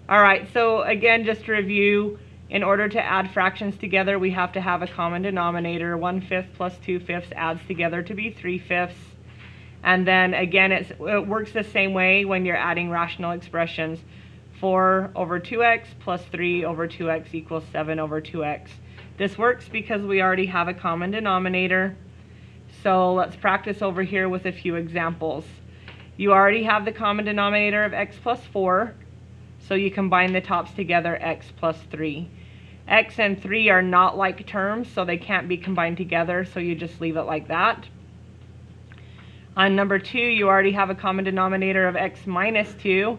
All right, so again, just to review, in order to add fractions together, we have to have a common denominator. 1/5 plus 2/5 adds together to be 3/5. And then again, it works the same way when you're adding rational expressions. 4 over 2x plus 3 over 2x equals 7 over 2x. This works because we already have a common denominator. So let's practice over here with a few examples. You already have the common denominator of x plus 4. So you combine the tops together, x plus 3. X and 3 are not like terms, so they can't be combined together, so you just leave it like that. On number 2, you already have a common denominator of x minus 2,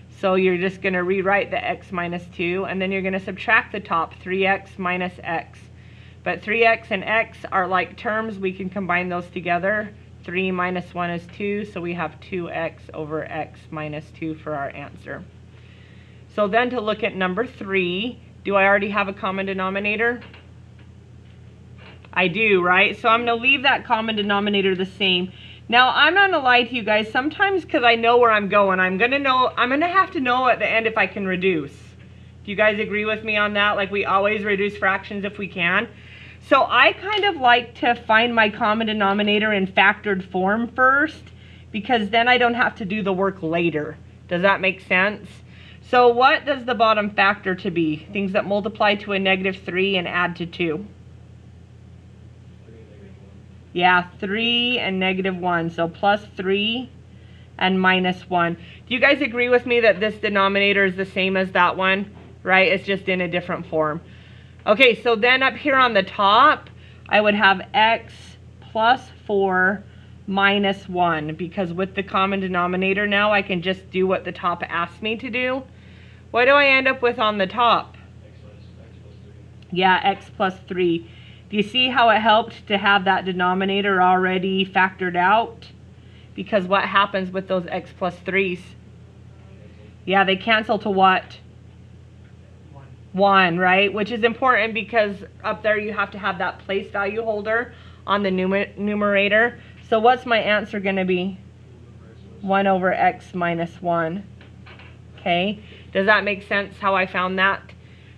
so you're just going to rewrite the x minus 2, and then you're going to subtract the top, 3x minus x. But 3x and x are like terms, we can combine those together. 3 minus 1 is 2, so we have 2x over x minus 2 for our answer. So then to look at number 3, do I already have a common denominator? I do, right? So I'm going to leave that common denominator the same. Now, I'm not going to lie to you guys. Sometimes, because I know where I'm going, I'm going to have to know at the end if I can reduce. Do you guys agree with me on that? Like, we always reduce fractions if we can. So I kind of like to find my common denominator in factored form first, because then I don't have to do the work later. Does that make sense? So what does the bottom factor to be? Things that multiply to a -3 and add to 2. Yeah, 3 and -1. So plus 3 and minus 1. Do you guys agree with me that this denominator is the same as that one? Right? It's just in a different form. Okay, so then up here on the top, I would have x plus 4 minus 1. Because with the common denominator now, I can just do what the top asked me to do. What do I end up with on the top? X plus 3. Yeah, x plus 3. Do you see how it helped to have that denominator already factored out? Because what happens with those x plus 3s? Yeah, they cancel to what? 1, right? Which is important because up there you have to have that place value holder on the numerator. So what's my answer going to be? 1 over x minus 1. Okay, does that make sense how I found that?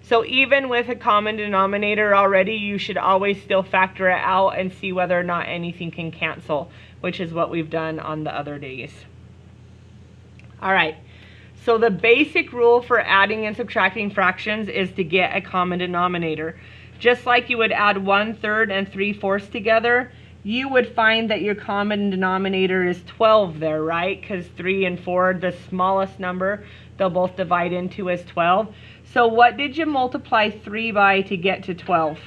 So even with a common denominator already, you should always still factor it out and see whether or not anything can cancel, which is what we've done on the other days. All right, so the basic rule for adding and subtracting fractions is to get a common denominator. Just like you would add 1/3 and 3/4 together, you would find that your common denominator is 12 there, right? Because 3 and 4, the smallest number, they'll both divide into is 12. So what did you multiply 3 by to get to 12?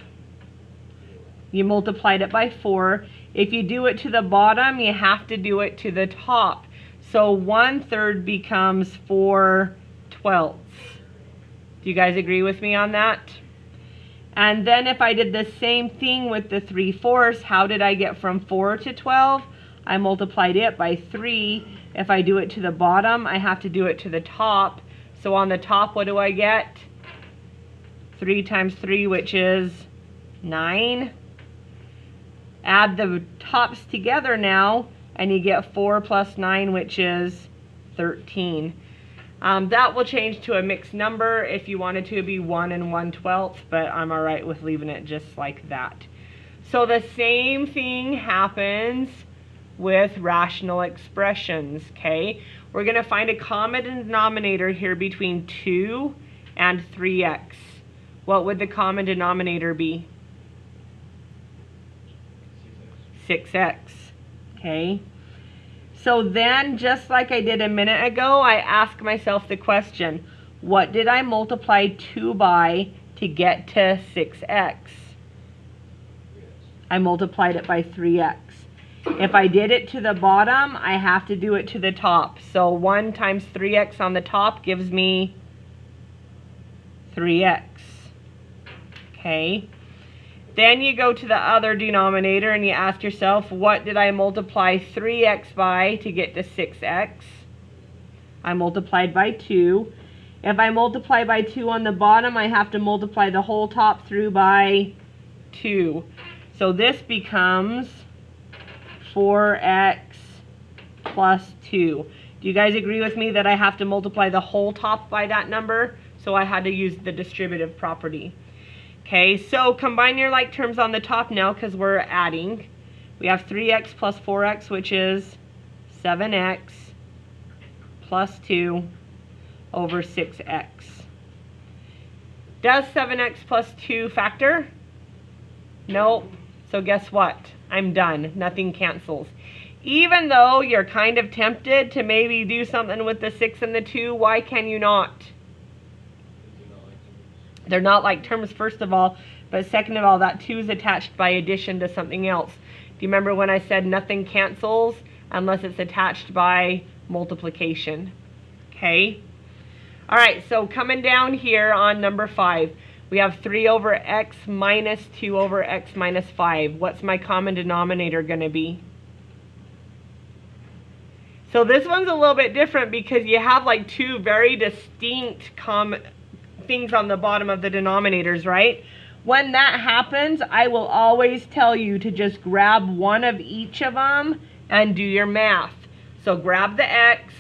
You multiplied it by 4. If you do it to the bottom, you have to do it to the top. So 1/3 becomes 4/12. Do you guys agree with me on that? And then if I did the same thing with the 3/4, how did I get from 4 to 12? I multiplied it by 3. If I do it to the bottom, I have to do it to the top. So on the top, what do I get? 3 times 3, which is 9. Add the tops together now, and you get 4 plus 9, which is 13. That will change to a mixed number if you wanted to be 1 and 1/12, but I'm all right with leaving it just like that. So the same thing happens with rational expressions, okay? We're going to find a common denominator here between 2 and 3x. What would the common denominator be? 6x, okay? So then, just like I did a minute ago, I ask myself the question, what did I multiply 2 by to get to 6x? I multiplied it by 3x. If I did it to the bottom, I have to do it to the top. So 1 times 3x on the top gives me 3x. Okay. Then you go to the other denominator and you ask yourself, what did I multiply 3x by to get to 6x? I multiplied by 2. If I multiply by 2 on the bottom, I have to multiply the whole top through by 2. So this becomes 4x plus 2. Do you guys agree with me that I have to multiply the whole top by that number? So I had to use the distributive property. Okay, so combine your like terms on the top now because we're adding. We have 3x plus 4x, which is 7x plus 2 over 6x. Does 7x plus 2 factor? Nope. So guess what? I'm done. Nothing cancels. Even though you're kind of tempted to maybe do something with the 6 and the 2, why can you not? They're not like terms, first of all, but second of all, that 2 is attached by addition to something else. Do you remember when I said nothing cancels unless it's attached by multiplication? Okay. All right, so coming down here on number 5, we have 3 over x minus 2 over x minus 5. What's my common denominator going to be? So this one's a little bit different because you have like two very distinct things on the bottom of the denominators, right? When that happens, I will always tell you to just grab one of each of them and do your math. So grab the x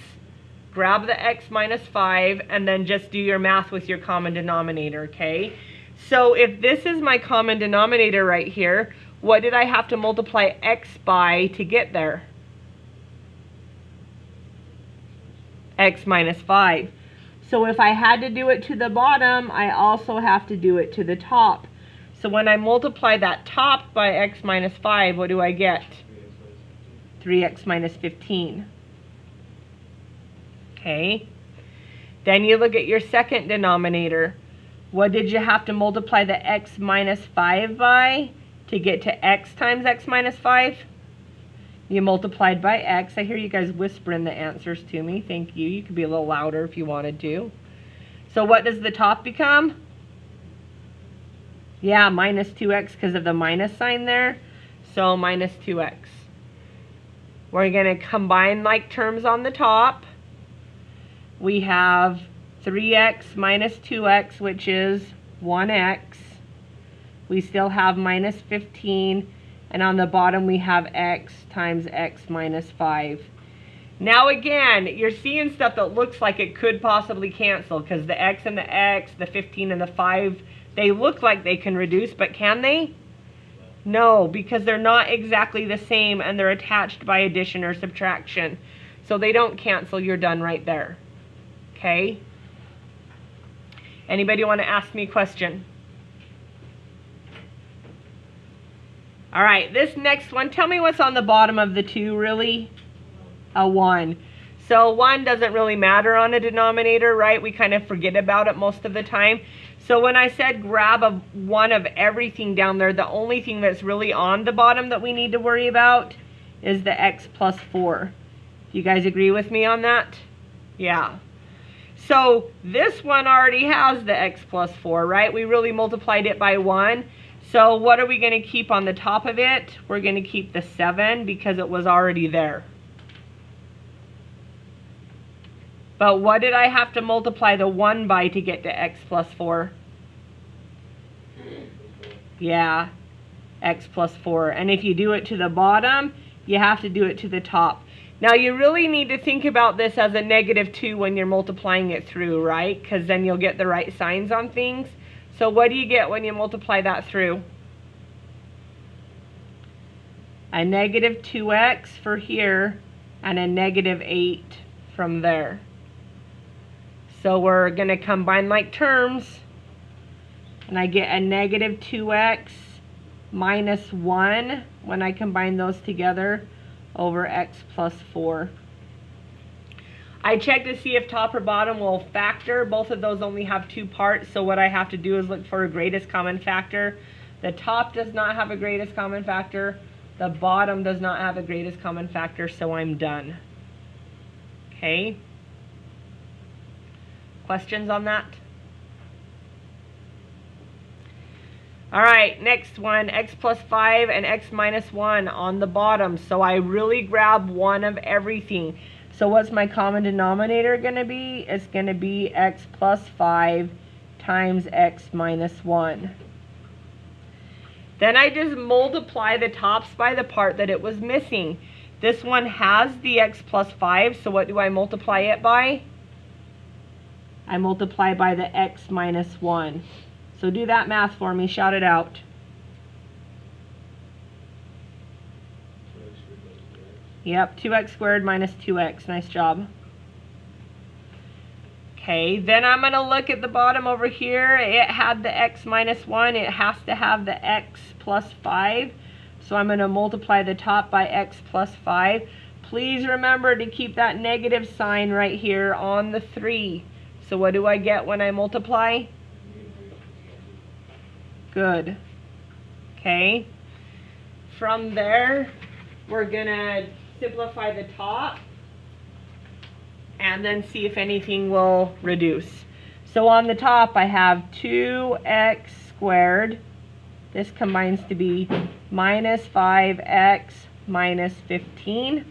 minus 5, and then just do your math with your common denominator, okay? So if this is my common denominator right here, what did I have to multiply x by to get there? X minus 5. So if I had to do it to the bottom, I also have to do it to the top. So when I multiply that top by x minus 5, what do I get? 3x minus 15. Okay. Then you look at your second denominator. What did you have to multiply the x minus 5 by to get to x times x minus 5? You multiplied by x. I hear you guys whispering the answers to me. Thank you. You could be a little louder if you wanted to. So what does the top become? Yeah, minus 2x because of the minus sign there. So minus 2x. We're going to combine like terms on the top. We have 3x minus 2x, which is 1x. We still have minus 15. And on the bottom we have x times x minus 5. Now again, you're seeing stuff that looks like it could possibly cancel because the x and the x, the 15 and the 5, they look like they can reduce, but can they? No, because they're not exactly the same and they're attached by addition or subtraction. So they don't cancel. You're done right there. Okay? Anybody want to ask me a question? All right, this next one, tell me what's on the bottom of the 2, really? A 1. So 1 doesn't really matter on a denominator, right? We kind of forget about it most of the time. So when I said grab a 1 of everything down there, the only thing that's really on the bottom that we need to worry about is the x plus 4. Do you guys agree with me on that? Yeah. So this one already has the x plus 4, right? We really multiplied it by 1. So what are we going to keep on the top of it? We're going to keep the 7 because it was already there. But what did I have to multiply the 1 by to get to x plus 4? Yeah, x plus 4. And if you do it to the bottom, you have to do it to the top. Now you really need to think about this as a -2 when you're multiplying it through, right? Because then you'll get the right signs on things. So what do you get when you multiply that through? A -2x for here and a -8 from there. So we're going to combine like terms, and I get a -2x minus 1 when I combine those together over x plus 4. I checked to see if top or bottom will factor. Both of those only have 2 parts, so what I have to do is look for a greatest common factor. The top does not have a greatest common factor. The bottom does not have a greatest common factor, so I'm done. Okay? Questions on that? All right, next one, x plus 5 and x minus 1 on the bottom. So I really grab one of everything. So what's my common denominator going to be? It's going to be x plus 5 times x minus 1. Then I just multiply the tops by the part that it was missing. This one has the x plus 5, so what do I multiply it by? I multiply by the x minus 1. So do that math for me, shout it out. Yep, 2x squared minus 2x, nice job. Okay, then I'm going to look at the bottom over here. It had the x minus 1. It has to have the x plus 5. So I'm going to multiply the top by x plus 5. Please remember to keep that negative sign right here on the 3. So what do I get when I multiply? Good. Okay. From there, we're going to simplify the top and then see if anything will reduce. So on the top I have 2x squared. This combines to be minus 5x minus 15.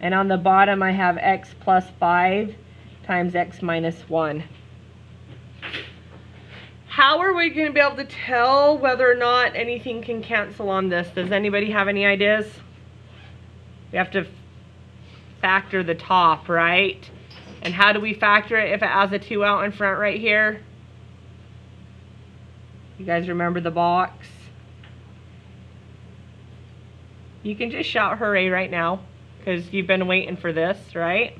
And on the bottom I have x plus 5 times x minus 1. How are we going to be able to tell whether or not anything can cancel on this? Does anybody have any ideas? We have to factor the top, right? And how do we factor it if it has a 2 out in front right here? You guys remember the box? You can just shout hooray right now because you've been waiting for this, right?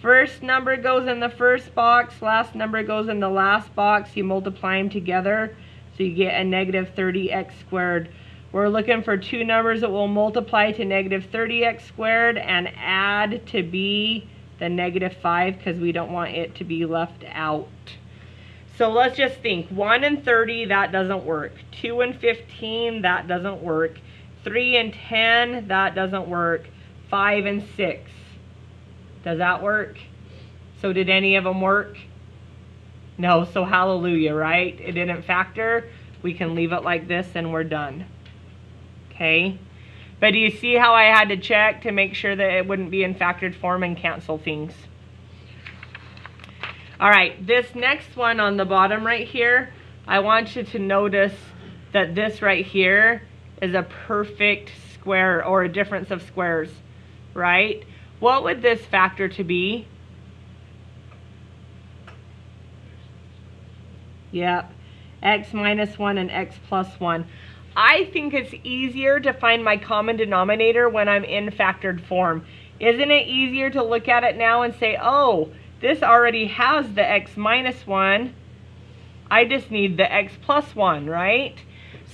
First number goes in the first box, last number goes in the last box. You multiply them together, so you get a negative 30x squared. We're looking for two numbers that will multiply to negative 30x squared and add to be the negative 5 because we don't want it to be left out. So let's just think. 1 and 30, that doesn't work. 2 and 15, that doesn't work. 3 and 10, that doesn't work. 5 and 6. Does that work? So did any of them work? No, so hallelujah, right? It didn't factor. We can leave it like this and we're done. Okay? But do you see how I had to check to make sure that it wouldn't be in factored form and cancel things? Alright, this next one on the bottom right here, I want you to notice that this right here is a perfect square or a difference of squares, right? What would this factor to be? Yep, x minus 1 and x plus 1. I think it's easier to find my common denominator when I'm in factored form. Isn't it easier to look at it now and say, oh, this already has the x minus 1. I just need the x plus 1, right?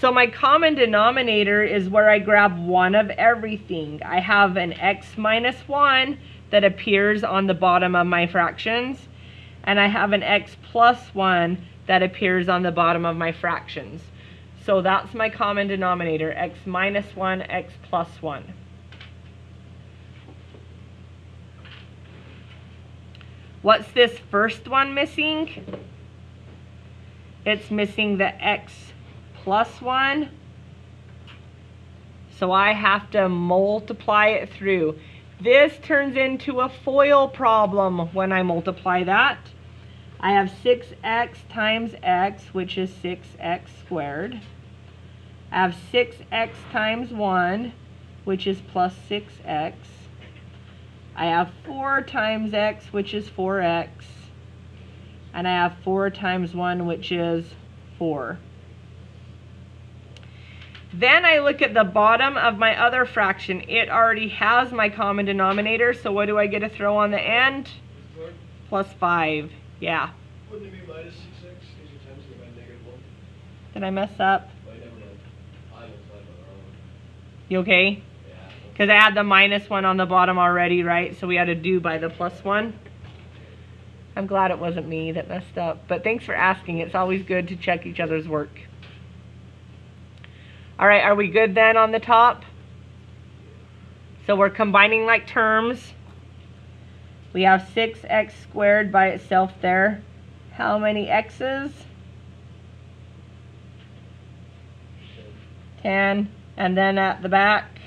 So my common denominator is where I grab one of everything. I have an x minus 1 that appears on the bottom of my fractions, and I have an x plus 1 that appears on the bottom of my fractions. So that's my common denominator, x minus 1, x plus 1. What's this first one missing? It's missing the x plus 1. So I have to multiply it through. This turns into a FOIL problem when I multiply that. I have 6x times x, which is 6x squared. I have 6x times 1, which is plus 6x. I have 4 times x, which is 4x. And I have 4 times 1, which is 4. Then I look at the bottom of my other fraction. It already has my common denominator, so what do I get to throw on the end? Plus 5. Yeah. Wouldn't it be minus 6x? These are times by negative 1. Did I mess up? Wait, never mind. I was like, You okay? yeah. Because I had the minus 1 on the bottom already, right? So we had to do by the plus 1. I'm glad it wasn't me that messed up. But thanks for asking. It's always good to check each other's work. Alright, are we good then on the top? So we're combining like terms. We have 6x squared by itself there. How many x's? 10. And then at the back,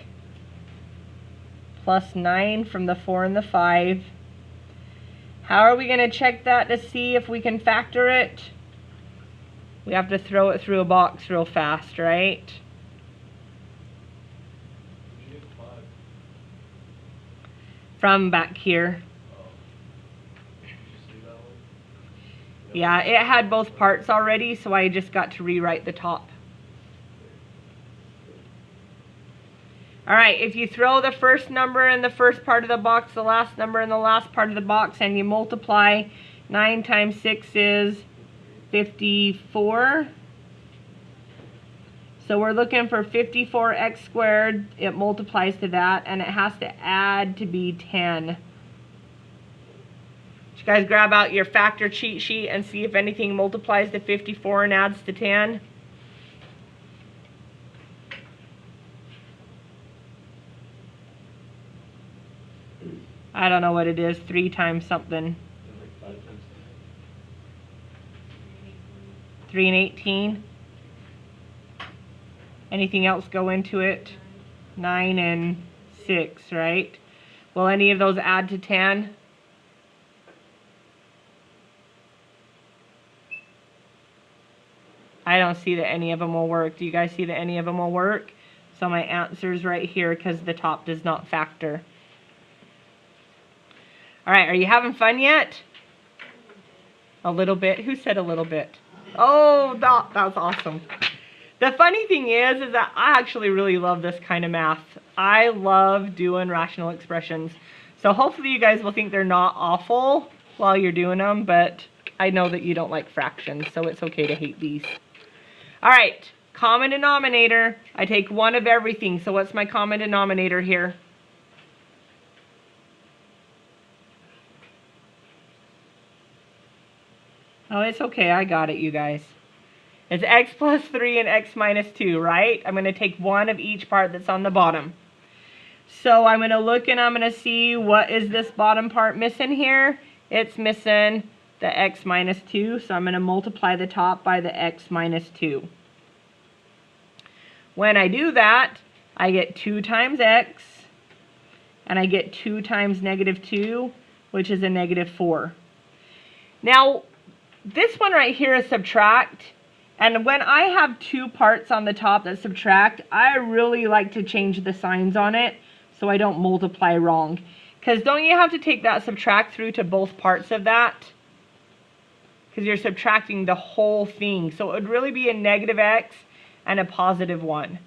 plus 9 from the 4 and the 5. How are we going to check that to see if we can factor it? We have to throw it through a box real fast, right? from back here. Just leave that one. Yeah, it had both parts already, so I just got to rewrite the top. Alright, if you throw the first number in the first part of the box, the last number in the last part of the box, and you multiply, 9 times 6 is 54. So we're looking for 54x squared. It multiplies to that, and it has to add to be 10. Did you guys grab out your factor cheat sheet and see if anything multiplies to 54 and adds to 10? I don't know what it is, 3 times something. 3 and 18. Anything else go into it? 9 and 6, right? Will any of those add to 10? I don't see that any of them will work. Do you guys see that any of them will work? So my answer's right here because the top does not factor. Alright, are you having fun yet? A little bit? Who said a little bit? Oh, that's awesome. The funny thing is that I actually really love this kind of math. I love doing rational expressions. So hopefully you guys will think they're not awful while you're doing them, but I know that you don't like fractions, so it's okay to hate these. Alright, common denominator. I take one of everything, so what's my common denominator here? Oh, it's okay, I got it, you guys. It's x plus 3 and x minus 2, right? I'm going to take one of each part that's on the bottom. So I'm going to look and I'm going to see what is this bottom part missing here. It's missing the x minus 2, so I'm going to multiply the top by the x minus 2. When I do that, I get 2 times x, and I get 2 times negative 2, which is a negative 4. Now, this one right here is subtract. And when I have 2 parts on the top that subtract, I really like to change the signs on it so I don't multiply wrong. Because don't you have to take that subtract through to both parts of that? Because you're subtracting the whole thing. So it would really be a negative x and a positive 1.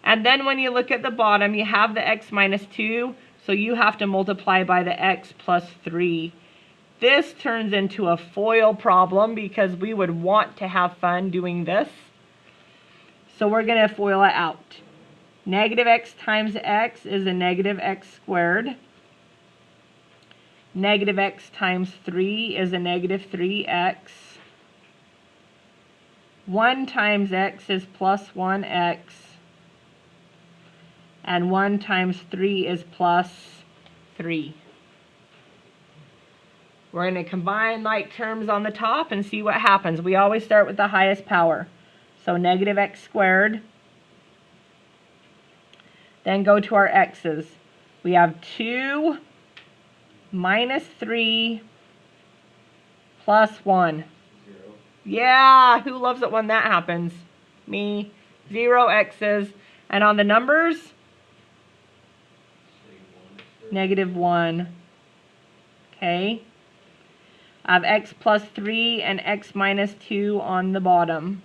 And then when you look at the bottom, you have the x minus 2. So you have to multiply by the x plus 3. This turns into a FOIL problem because we would want to have fun doing this. So we're going to FOIL it out. Negative x times x is a negative x squared. Negative x times 3 is a negative 3x. 1 times x is plus 1x. And 1 times 3 is plus 3. We're going to combine like terms on the top and see what happens. We always start with the highest power. So negative x squared. Then go to our x's. We have 2 minus 3 plus 1. 0. Yeah, who loves it when that happens? Me. 0 x's. And on the numbers, Say 1. negative 1. Okay. I have x plus 3 and x minus 2 on the bottom.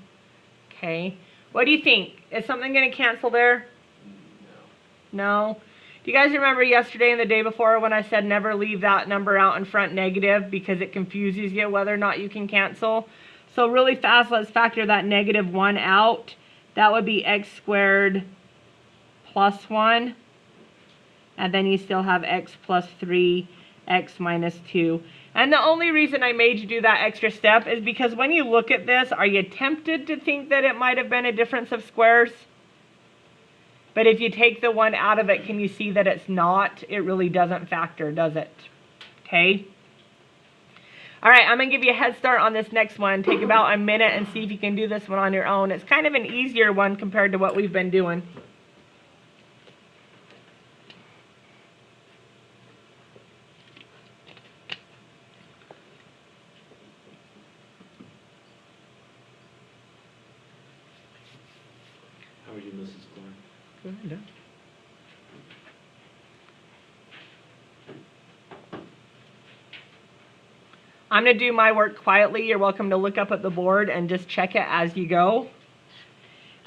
Okay. What do you think? Is something going to cancel there? No. No? Do you guys remember yesterday and the day before when I said never leave that number out in front negative because it confuses you whether or not you can cancel? So really fast, let's factor that negative 1 out. That would be x squared plus 1. And then you still have x plus 3, x minus 2. And the only reason I made you do that extra step is because when you look at this, are you tempted to think that it might have been a difference of squares? But if you take the 1 out of it, can you see that it's not? It really doesn't factor, does it? Okay? All right, I'm going to give you a head start on this next one. Take about a minute and see if you can do this one on your own. It's kind of an easier one compared to what we've been doing. How would you miss the score? Go ahead. I'm going to do my work quietly. You're welcome to look up at the board and just check it as you go.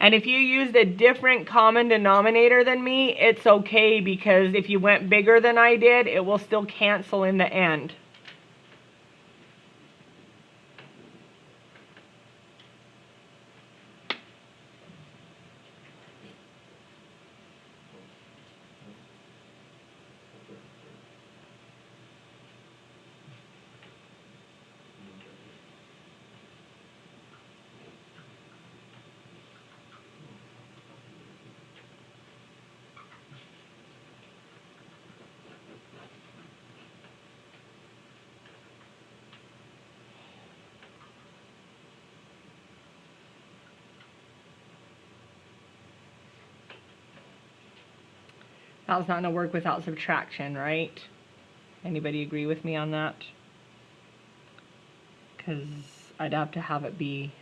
And if you used a different common denominator than me, it's okay, because if you went bigger than I did, it will still cancel in the end. That was not going to work without subtraction, right? Anybody agree with me on that? Because I'd have to have it be